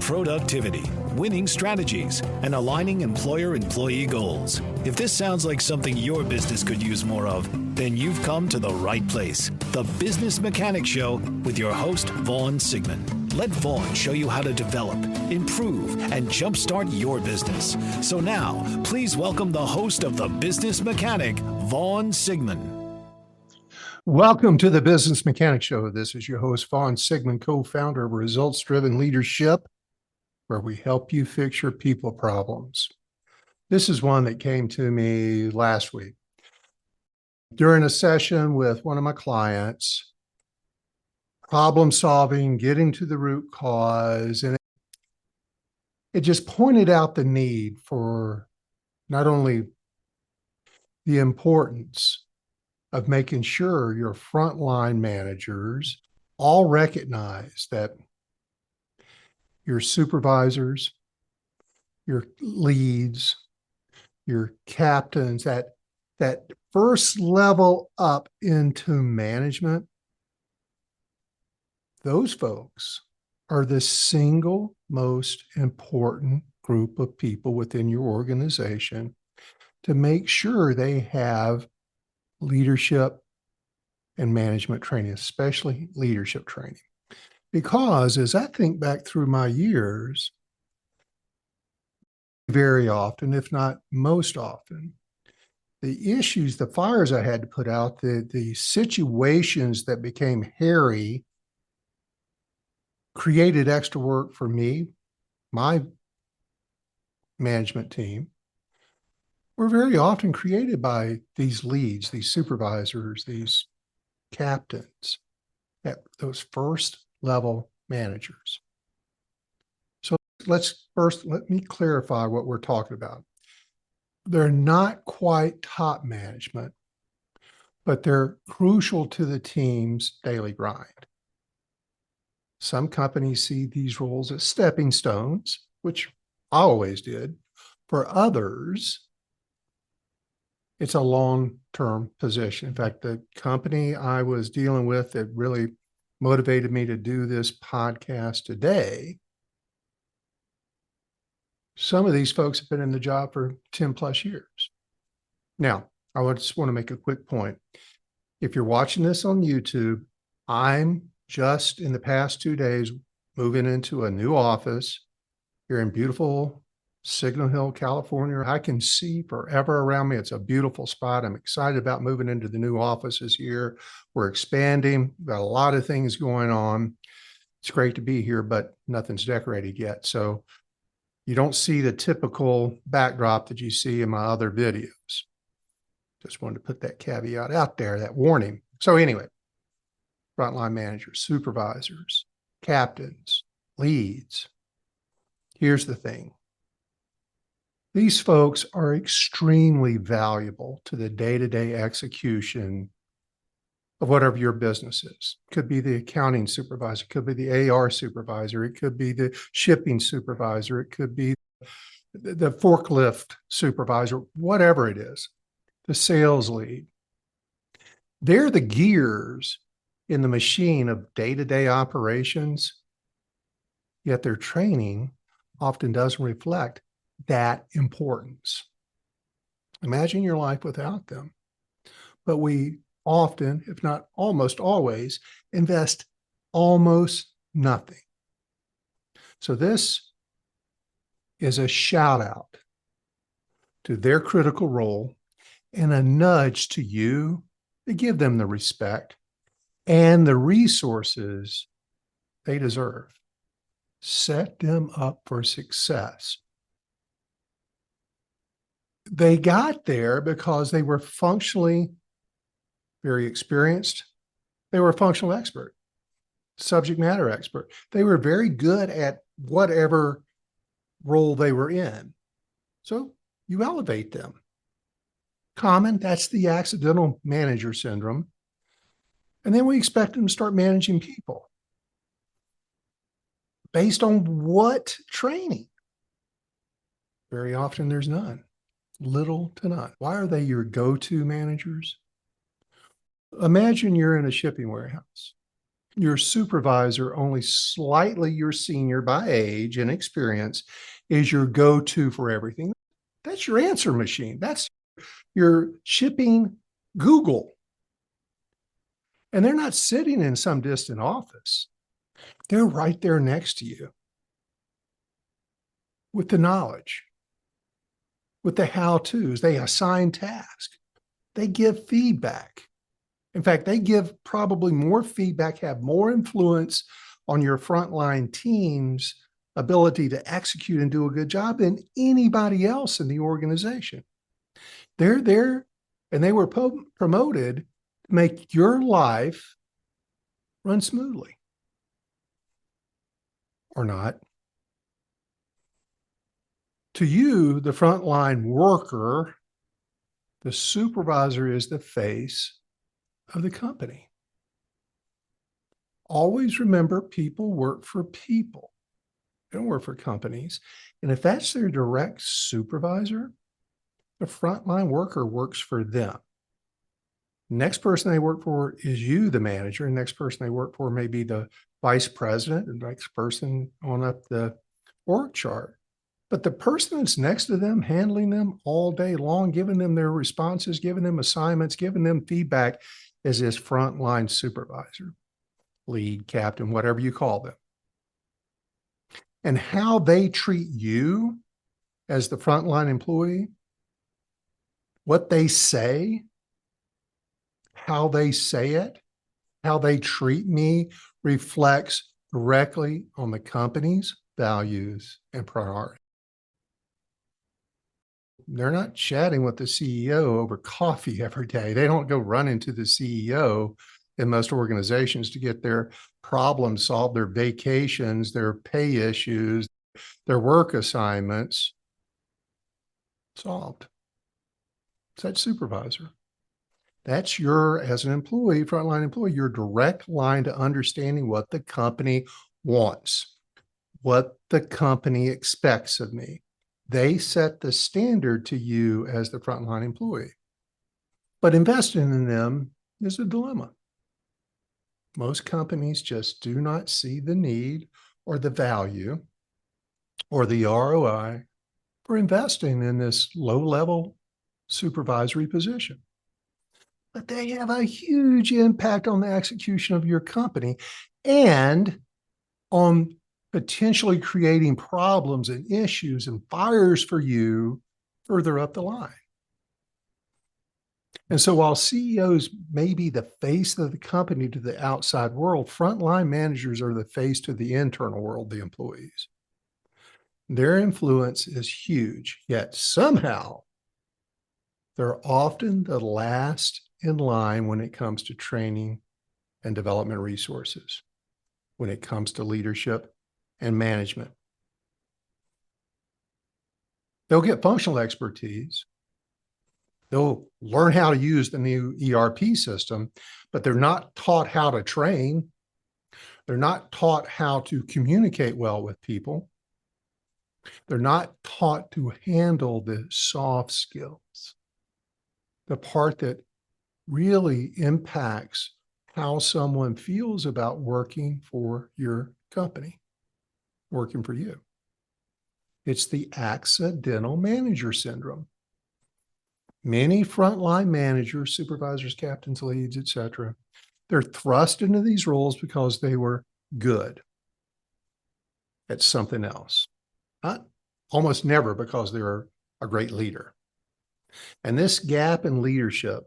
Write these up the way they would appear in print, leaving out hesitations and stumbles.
productivity, winning strategies, and aligning employer-employee goals. If this sounds like something your business could use more of, then you've come to the right place. The Business Mechanic Show with your host, Vaughn Sigmon. Let Vaughn show you how to develop, improve, and jumpstart your business. So now, please welcome the host of The Business Mechanic, Vaughn Sigmon. Welcome to the Business Mechanic Show. This is your host, Vaughn Sigmon, co-founder of Results-Driven Leadership, where we help you fix your people problems. This is one that came to me last week. During a session with one of my clients, problem solving, getting to the root cause, and it just pointed out the need for not only the importance of making sure your frontline managers all recognize that your supervisors, your leads, your captains, that first level up into management, those folks are the single most important group of people within your organization to make sure they have leadership and management training, especially leadership training. Because as I think back through my years, very often, if not most often, the issues, the fires I had to put out, the situations that became hairy created extra work for me, my management team, were very often created by these leads, these supervisors, these captains, those first level managers. So let me clarify what we're talking about. They're not quite top management, but they're crucial to the team's daily grind. Some companies see these roles as stepping stones, which I always did. For others, it's a long-term position. In fact, the company I was dealing with that really motivated me to do this podcast today, some of these folks have been in the job for 10 plus years. Now, I just want to make a quick point. If you're watching this on YouTube, I'm just in the past 2 days moving into a new office here in beautiful Signal Hill, California. I can see forever around me. It's a beautiful spot. I'm excited about moving into the new offices here. We're expanding. We've got a lot of things going on. It's great to be here, but nothing's decorated yet. So you don't see the typical backdrop that you see in my other videos. Just wanted to put that caveat out there, that warning. So anyway, frontline managers, supervisors, captains, leads. Here's the thing. These folks are extremely valuable to the day-to-day execution of whatever your business is. It could be the accounting supervisor, it could be the AR supervisor, it could be the shipping supervisor, it could be the forklift supervisor, whatever it is, the sales lead. They're the gears in the machine of day-to-day operations, yet their training often doesn't reflect that importance. Imagine your life without them. But we often, if not almost always, invest almost nothing. So this is a shout out to their critical role and a nudge to you to give them the respect and the resources they deserve. Set them up for success. They got there because they were functionally very experienced. They were a functional expert, subject matter expert. They were very good at whatever role they were in. So you elevate them. Common, that's the accidental manager syndrome. And then we expect them to start managing people. Based on what training? Very often there's none. Little to none. Why are they your go-to managers? Imagine you're in a shipping warehouse your supervisor, only slightly your senior by age and experience, is your go-to for everything. That's your answer machine. That's your shipping Google. And they're not sitting in some distant office. They're right there next to you with the knowledge, with the how-tos. They assign tasks. They give feedback. In fact, they give probably more feedback, have more influence on your frontline team's ability to execute and do a good job than anybody else in the organization. They're there, and they were promoted to make your life run smoothly. Or not. To you, the frontline worker, the supervisor is the face of the company. Always remember, people work for people. They don't work for companies. And if that's their direct supervisor, the frontline worker works for them. Next person they work for is you, the manager. And next person they work for may be the vice president, the next person on up the org chart. But the person that's next to them, handling them all day long, giving them their responses, giving them assignments, giving them feedback, is this frontline supervisor, lead, captain, whatever you call them. And how they treat you as the frontline employee, what they say, how they say it, how they treat me reflects directly on the company's values and priorities. They're not chatting with the CEO over coffee every day. They don't go running to the CEO in most organizations to get their problems solved, their vacations, their pay issues, their work assignments solved. It's that supervisor. That's your, as an employee, frontline employee, your direct line to understanding what the company wants, what the company expects of me. They set the standard to you as the frontline employee. But investing in them is a dilemma. Most companies just do not see the need or the value or the ROI for investing in this low-level supervisory position. But they have a huge impact on the execution of your company and on potentially creating problems and issues and fires for you further up the line. And so while CEOs may be the face of the company to the outside world, frontline managers are the face to the internal world, the employees. Their influence is huge, yet somehow they're often the last in line when it comes to training and development resources, when it comes to leadership and management. They'll get functional expertise. They'll learn how to use the new ERP system, but they're not taught how to train. They're not taught how to communicate well with people. They're not taught to handle the soft skills, the part that really impacts how someone feels about working for your company, working for you. It's the accidental manager syndrome. Many frontline managers, supervisors, captains, leads, etc., they're thrust into these roles because they were good at something else. Not almost never because they're a great leader. And this gap in leadership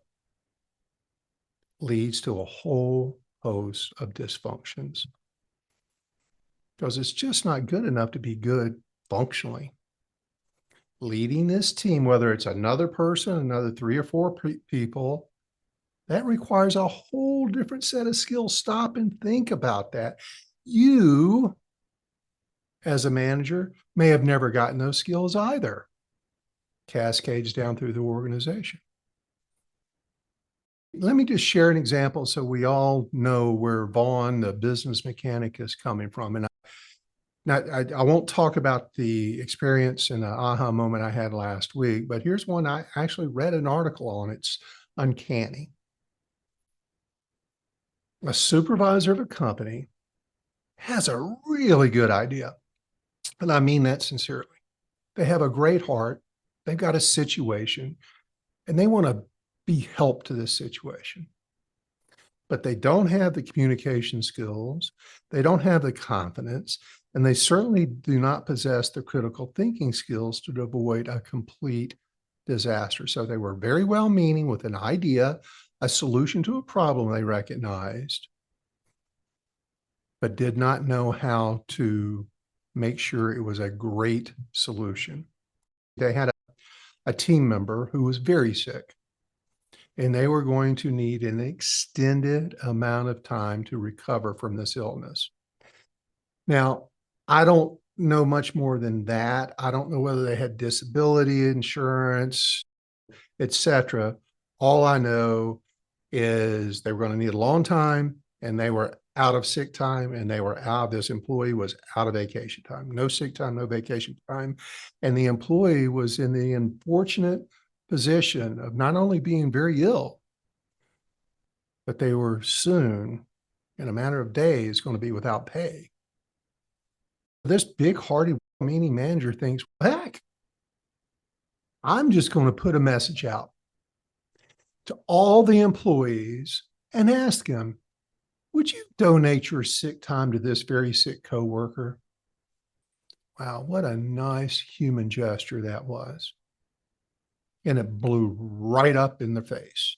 leads to a whole host of dysfunctions because it's just not good enough to be good functionally. Leading this team, whether it's another person, another 3 or 4 people, that requires a whole different set of skills. Stop and think about that. You, as a manager, may have never gotten those skills either. Cascades down through the organization. Let me just share an example so we all know where Vaughn, the business mechanic, is coming from. And I won't talk about the experience and the aha moment I had last week, but here's one I actually read an article on. It's uncanny. a supervisor of a company has a really good idea, and I mean that sincerely. They have a great heart. They've got a situation, and they want to be help to this situation. But they don't have the communication skills. They don't have the confidence, and they certainly do not possess the critical thinking skills to avoid a complete disaster. So they were very well meaning with an idea, a solution to a problem they recognized, but did not know how to make sure it was a great solution. They had a team member who was very sick, and they were going to need an extended amount of time to recover from this illness. Now, I don't know much more than that. I don't know whether they had disability insurance, etc. All I know is they were going to need a long time, and they were out of sick time, and they were out. This employee was out of vacation time, no sick time, no vacation time. And the employee was in the unfortunate position of not only being very ill, but they were soon, in a matter of days, going to be without pay. This big-hearted, meaning manager thinks, heck, I'm just going to put a message out to all the employees and ask them, would you donate your sick time to this very sick coworker? Wow, what a nice human gesture that was. And it blew right up in the face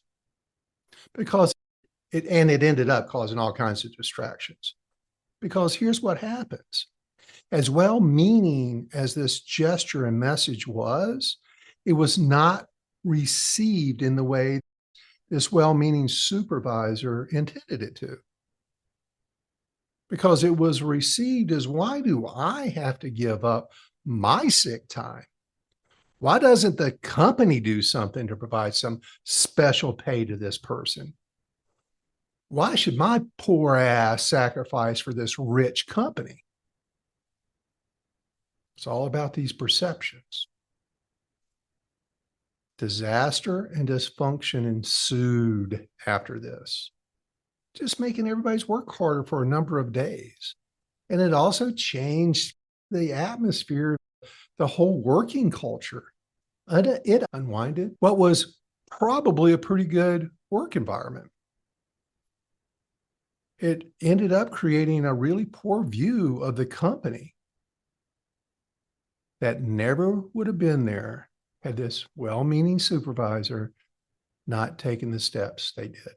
because it ended up causing all kinds of distractions. Because here's what happens. As well-meaning as this gesture and message was, it was not received in the way this well-meaning supervisor intended it to. Because it was received as, why do I have to give up my sick time? Why doesn't the company do something to provide some special pay to this person? Why should my poor ass sacrifice for this rich company? It's all about these perceptions. Disaster and dysfunction ensued after this, just making everybody's work harder for a number of days. And it also changed the atmosphere, the whole working culture. It unwinded what was probably a pretty good work environment. It ended up creating a really poor view of the company that never would have been there had this well-meaning supervisor not taken the steps they did.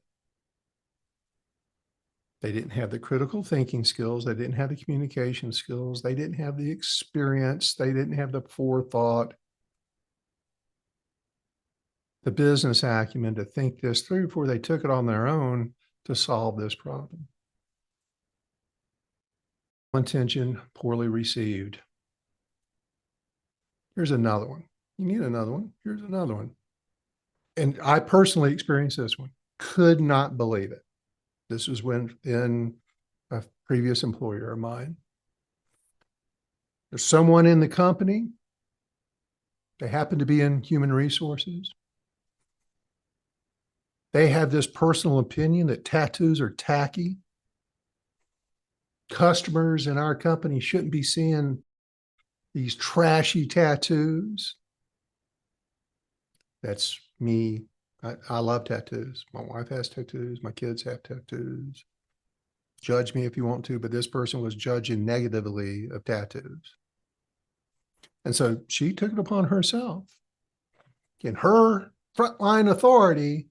They didn't have the critical thinking skills. They didn't have the communication skills. They didn't have the experience. They didn't have the forethought, the business acumen to think this through before they took it on their own to solve this problem. Intention poorly received. Here's another one. You need another one. Here's another one. And I personally experienced this one. Could not believe it. This was when in a previous employer of mine. There's someone in the company. They happen to be in human resources. They have this personal opinion that tattoos are tacky. Customers in our company shouldn't be seeing these trashy tattoos. That's me. I love tattoos. My wife has tattoos. My kids have tattoos. Judge me if you want to, but this person was judging negatively of tattoos. And so she took it upon herself, in her frontline authority,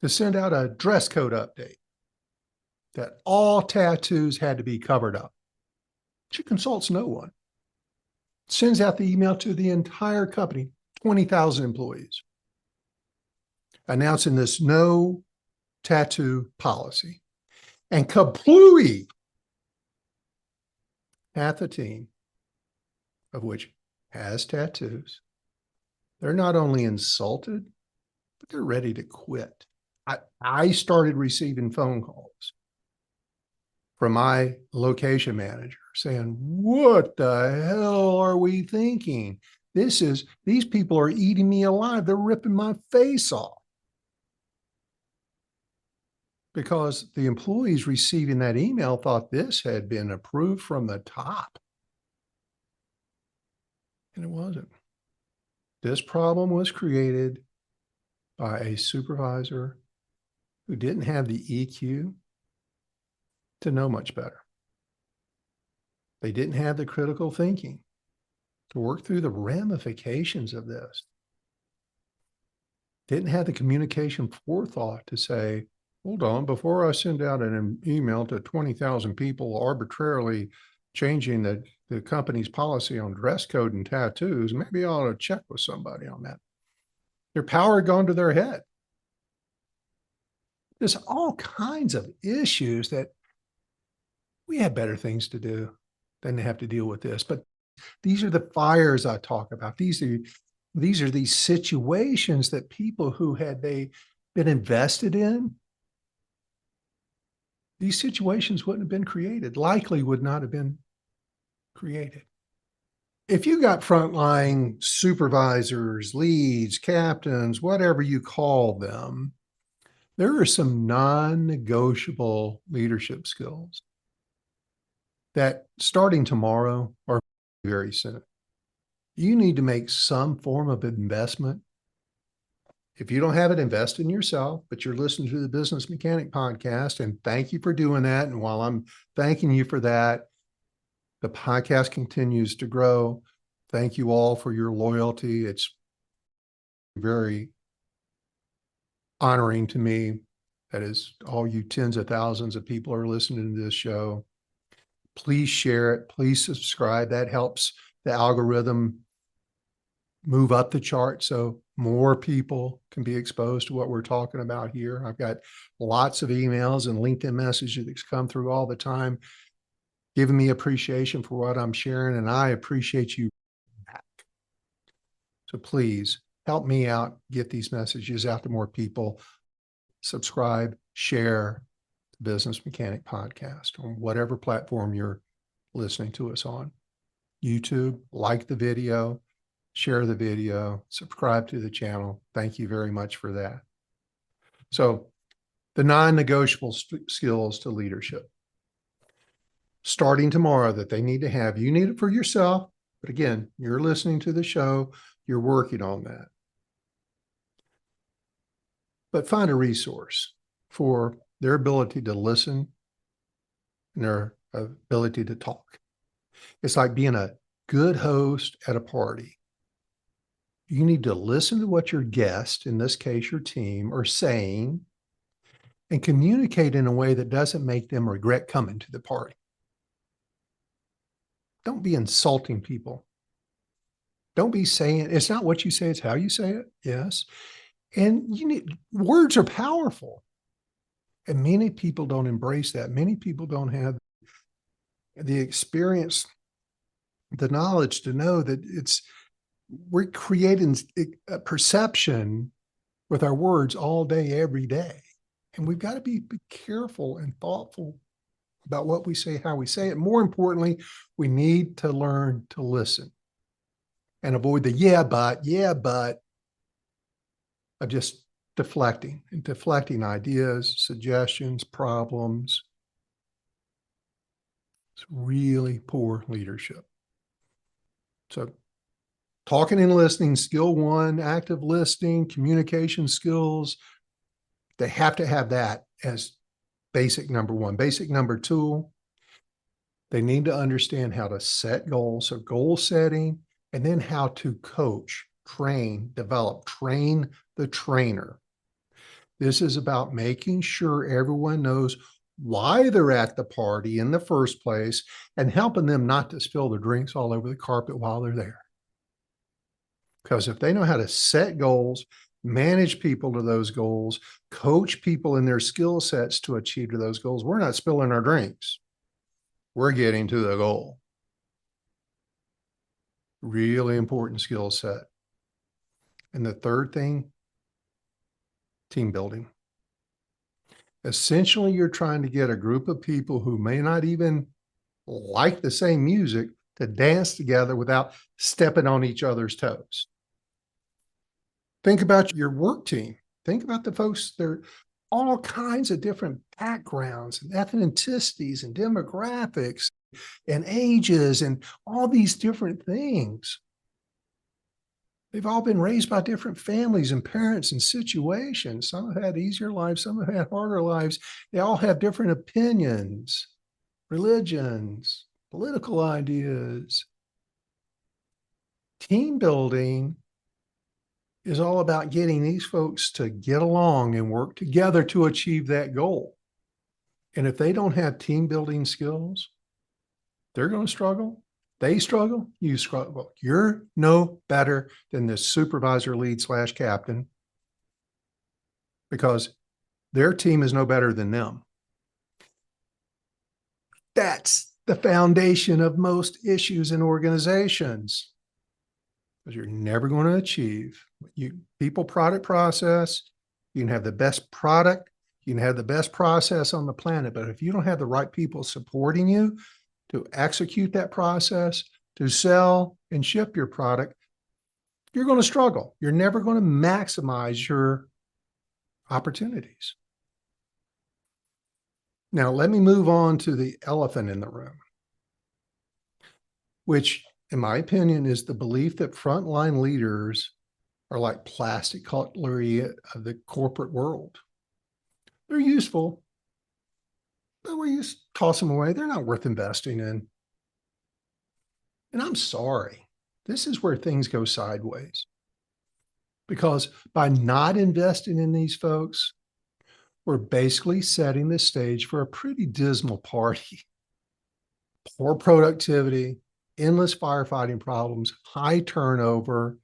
to send out a dress code update that all tattoos had to be covered up. She consults no one. Sends out the email to the entire company, 20,000 employees, announcing this no tattoo policy. And kaplooey, half the team, of which has tattoos, they're not only insulted, but they're ready to quit. I started receiving phone calls from my location manager saying, what the hell are we thinking? These people are eating me alive. They're ripping my face off. because the employees receiving that email thought this had been approved from the top. And it wasn't. This problem was created by a supervisor who didn't have the EQ to know much better. They didn't have the critical thinking to work through the ramifications of this. Didn't have the communication forethought to say, hold on, before I send out an email to 20,000 people arbitrarily changing the company's policy on dress code and tattoos, maybe I ought to check with somebody on that. Their power had gone to their head. There's all kinds of issues that we have better things to do than to have to deal with this. But these are the fires I talk about. These are these situations that people who had they been invested in, these situations wouldn't have been created, likely would not have been created. If you got frontline supervisors, leads, captains, whatever you call them, there are some non-negotiable leadership skills that starting tomorrow or very soon, you need to make some form of investment. If you don't have it, invest in yourself, but you're listening to the Business Mechanic podcast, and thank you for doing that. And while I'm thanking you for that, the podcast continues to grow. Thank you all for your loyalty. It's very honoring to me. That is, all you tens of thousands of people are listening to this show. Please share it. Please subscribe. That helps the algorithm move up the chart so more people can be exposed to what we're talking about here. I've got lots of emails and LinkedIn messages that come through all the time, giving me appreciation for what I'm sharing, and I appreciate you back. So please help me out, get these messages out to more people. Subscribe, share the Business Mechanic podcast on whatever platform you're listening to us on. YouTube, like the video, share the video, subscribe to the channel. Thank you very much for that. So the non-negotiable skills to leadership. Starting tomorrow that they need to have, you need it for yourself. But again, you're listening to the show, you're working on that. But find a resource for their ability to listen and their ability to talk. It's like being a good host at a party. You need to listen to what your guest, in this case, your team, are saying and communicate in a way that doesn't make them regret coming to the party. Don't be insulting people. Don't be saying, it's not what you say, it's how you say it. Yes. And words are powerful. And many people don't embrace that. Many people don't have the experience, the knowledge to know that we're creating a perception with our words all day, every day. And we've got to be careful and thoughtful about what we say, how we say it. More importantly, we need to learn to listen and avoid the yeah, but of just deflecting ideas, suggestions, problems. It's really poor leadership. So talking and listening, skill one, active listening, communication skills, they have to have that as basic number one. Basic number two, they need to understand how to set goals, so goal setting, and then how to coach, train, develop, train the trainer. This is about making sure everyone knows why they're at the party in the first place and helping them not to spill their drinks all over the carpet while they're there. Because if they know how to set goals, manage people to those goals, coach people in their skill sets to achieve to those goals, we're not spilling our drinks. We're getting to the goal. Really important skill set. And the third thing, team building. Essentially, you're trying to get a group of people who may not even like the same music to dance together without stepping on each other's toes. Think about your work team. Think about the folks there. all kinds of different backgrounds and ethnicities and demographics and ages and all these different things. They've all been raised by different families and parents and situations. Some have had easier lives, some have had harder lives. They all have different opinions, religions, political ideas. Team building is all about getting these folks to get along and work together to achieve that goal. And if they don't have team building skills, they're going to struggle. They struggle, you struggle. You're no better than the supervisor, lead / captain, because their team is no better than them. That's the foundation of most issues in organizations, because you're never going to achieve people, product, process. You can have the best product, you can have the best process on the planet, but if you don't have the right people supporting you to execute that process, to sell and ship your product, you're going to struggle. You're never going to maximize your opportunities. Now, let me move on to the elephant in the room, which, in my opinion, is the belief that frontline leaders are like plastic cutlery of the corporate world. They're useful, but we just toss them away. They're not worth investing in. And I'm sorry, this is where things go sideways. Because by not investing in these folks, we're basically setting the stage for a pretty dismal party. Poor productivity, endless firefighting problems, high turnover,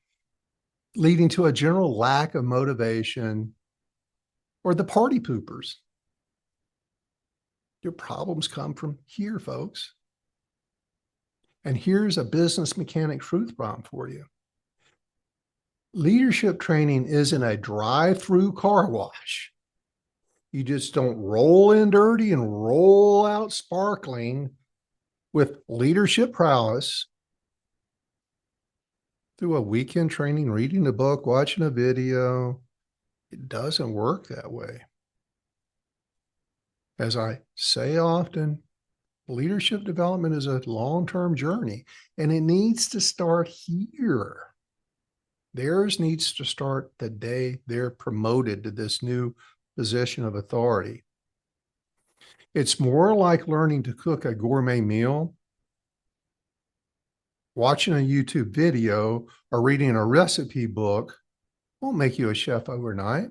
leading to a general lack of motivation, or the party poopers. Your problems come from here, folks. And here's a business mechanic truth bomb for you. Leadership training isn't a drive-through car wash. You just don't roll in dirty and roll out sparkling with leadership prowess through a weekend training, reading a book, watching a video. It doesn't work that way. As I say often, leadership development is a long-term journey, and it needs to start here. Theirs needs to start the day they're promoted to this new position of authority. It's more like learning to cook a gourmet meal, watching a YouTube video, or reading a recipe book won't make you a chef overnight.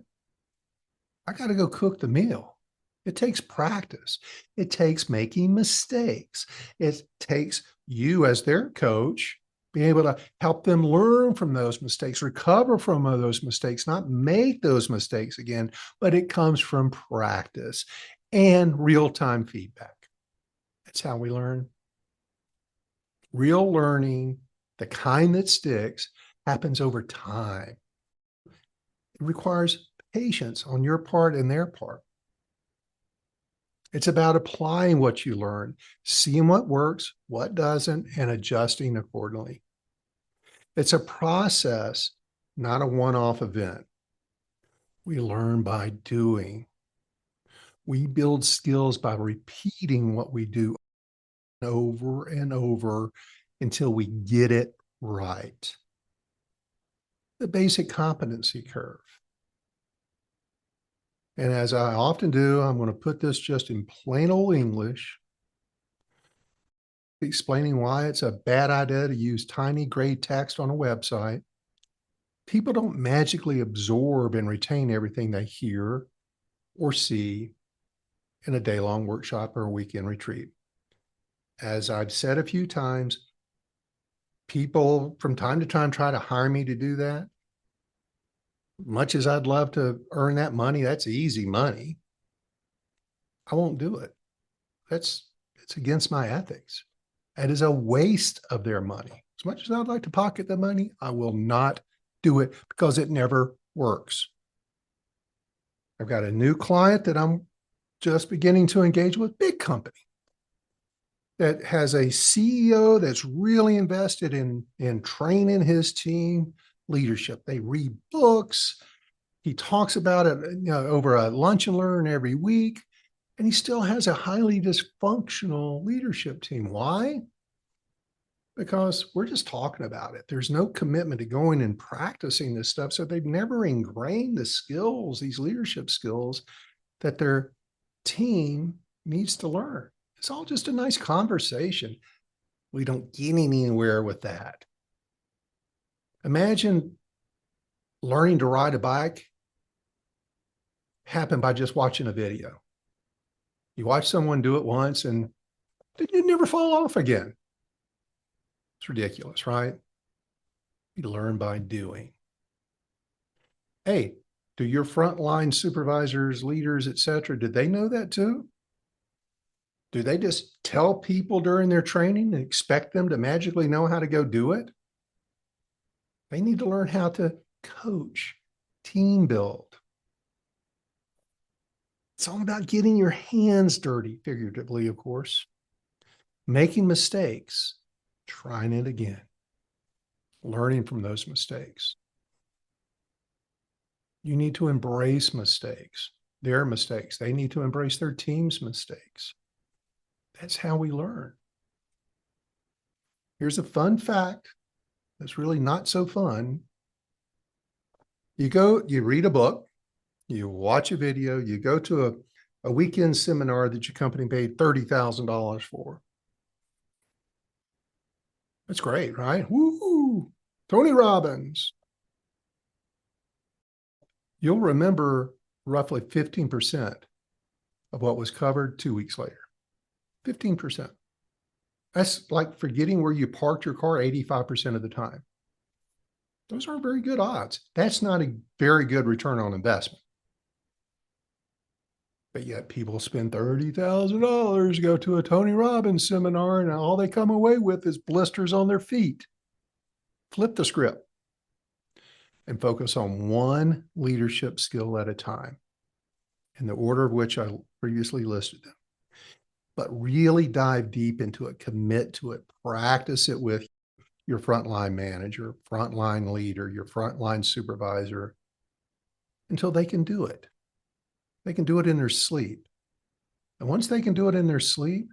I got to go cook the meal. It takes practice. It takes making mistakes. It takes you as their coach being able to help them learn from those mistakes, recover from those mistakes, not make those mistakes again, but it comes from practice and real-time feedback. That's how we learn. Real learning, the kind that sticks, happens over time. It requires patience on your part and their part. It's about applying what you learn, seeing what works, what doesn't, and adjusting accordingly. It's a process, not a one-off event. We learn by doing. We build skills by repeating what we do over and over until we get it right. The basic competency curve. And as I often do, I'm going to put this just in plain old English, explaining why it's a bad idea to use tiny gray text on a website. People don't magically absorb and retain everything they hear or see in a day-long workshop or a weekend retreat. As I've said a few times, people from time to time try to hire me to do that. Much as I'd love to earn that money, that's easy money. I won't do it. It's against my ethics. That is a waste of their money. As much as I'd like to pocket the money, I will not do it because it never works. I've got a new client that I'm just beginning to engage with, big company, that has a CEO that's really invested in training his team leadership. They read books, He talks about it, over a lunch and learn every week, and he still has a highly dysfunctional leadership team. Why? Because we're just talking about it. There's no commitment to going and practicing this stuff. So they've never ingrained the skills, these leadership skills that their team needs to learn. It's all just a nice conversation. We don't get anywhere with that. Imagine learning to ride a bike happen by just watching a video. You watch someone do it once and then you never fall off again. It's ridiculous, right? You learn by doing. Hey, do your frontline supervisors, leaders, etc., did they know that too? Do they just tell people during their training and expect them to magically know how to go do it? They need to learn how to coach, team build. It's all about getting your hands dirty, figuratively, of course, making mistakes, trying it again, learning from those mistakes. You need to embrace mistakes, their mistakes. They need to embrace their team's mistakes. That's how we learn. Here's a fun fact that's really not so fun. You read a book, you watch a video, you go to a weekend seminar that your company paid $30,000 for. That's great, right? Woo! Tony Robbins. You'll remember roughly 15% of what was covered 2 weeks later. 15%. That's like forgetting where you parked your car 85% of the time. Those aren't very good odds. That's not a very good return on investment. But yet people spend $30,000 to go to a Tony Robbins seminar and all they come away with is blisters on their feet. Flip the script and focus on one leadership skill at a time in the order of which I previously listed them. But really dive deep into it, commit to it, practice it with your frontline manager, frontline leader, your frontline supervisor until they can do it. They can do it in their sleep. And once they can do it in their sleep,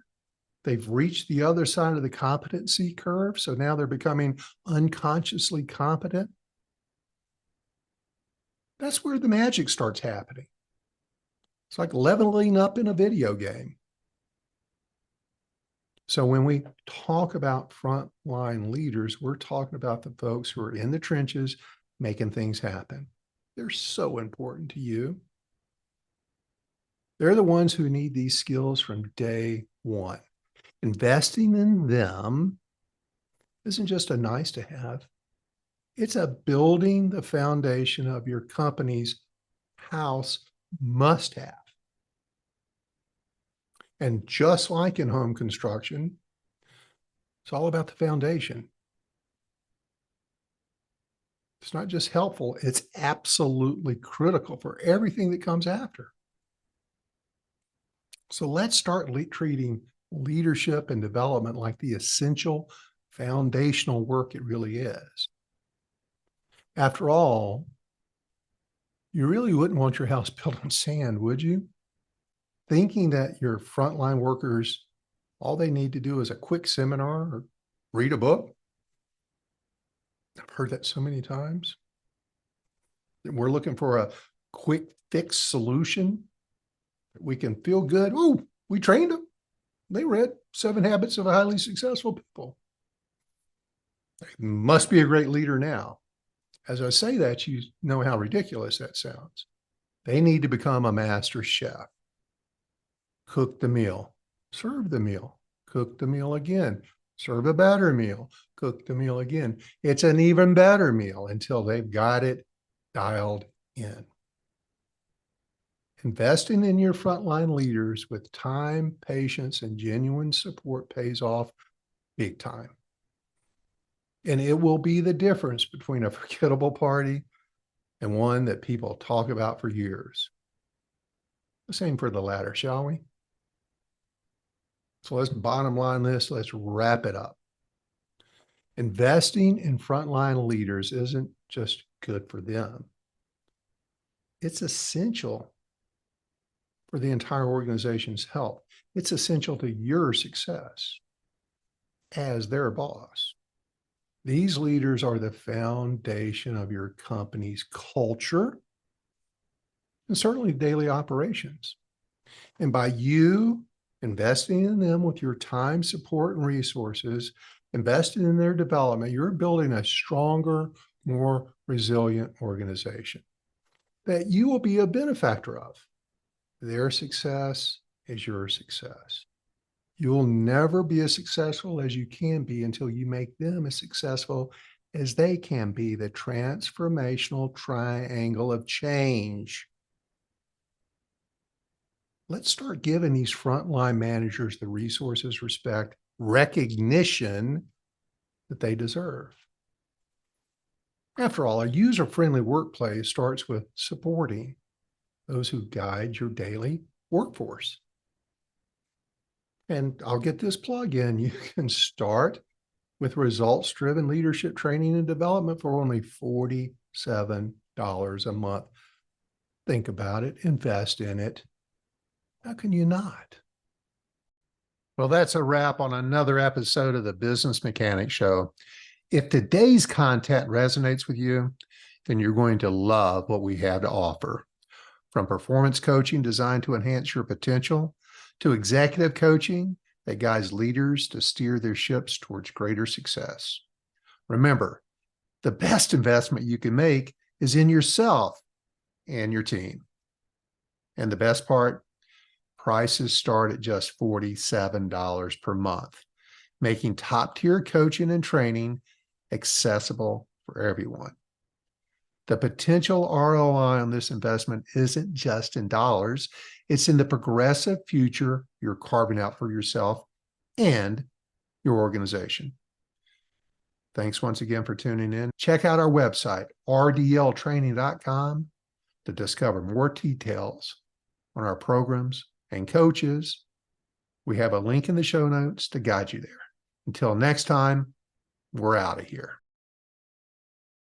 they've reached the other side of the competency curve. So now they're becoming unconsciously competent. That's where the magic starts happening. It's like leveling up in a video game. So when we talk about frontline leaders, we're talking about the folks who are in the trenches making things happen. They're so important to you. They're the ones who need these skills from day one. Investing in them isn't just a nice to have. It's a building the foundation of your company's house must have. And just like in home construction, it's all about the foundation. It's not just helpful, it's absolutely critical for everything that comes after. So let's start treating leadership and development like the essential foundational work it really is. After all, you really wouldn't want your house built on sand, would you? Thinking that your frontline workers, all they need to do is a quick seminar or read a book. I've heard that so many times. We're looking for a quick fix solution. We can feel good. Oh, we trained them. They read 7 Habits of Highly Successful People. They must be a great leader now. As I say that, you know how ridiculous that sounds. They need to become a master chef. Cook the meal, serve the meal, cook the meal again, serve a better meal, cook the meal again. It's an even better meal until they've got it dialed in. Investing in your frontline leaders with time, patience, and genuine support pays off big time. And it will be the difference between a forgettable party and one that people talk about for years. The same for the latter, shall we? So let's bottom line this. Let's wrap it up. Investing in frontline leaders isn't just good for them. It's essential for the entire organization's health. It's essential to your success as their boss. These leaders are the foundation of your company's culture and certainly daily operations. And by you investing in them with your time, support, and resources, investing in their development, you're building a stronger, more resilient organization that you will be a benefactor of. Their success is your success. You'll never be as successful as you can be until you make them as successful as they can be. The transformational triangle of change. Let's start giving these frontline managers the resources, respect, recognition that they deserve. After all, a user-friendly workplace starts with supporting those who guide your daily workforce. And I'll get this plug in. You can start with results-driven leadership training and development for only $47 a month. Think about it. Invest in it. How can you not? Well, that's a wrap on another episode of the Business Mechanic Show. If today's content resonates with you, then you're going to love what we have to offer. From performance coaching designed to enhance your potential, to executive coaching that guides leaders to steer their ships towards greater success. Remember, the best investment you can make is in yourself and your team. And the best part, prices start at just $47 per month, making top-tier coaching and training accessible for everyone. The potential ROI on this investment isn't just in dollars, it's in the progressive future you're carving out for yourself and your organization. Thanks once again for tuning in. Check out our website, rdltraining.com, to discover more details on our programs and coaches. We have a link in the show notes to guide you there. Until next time, we're out of here.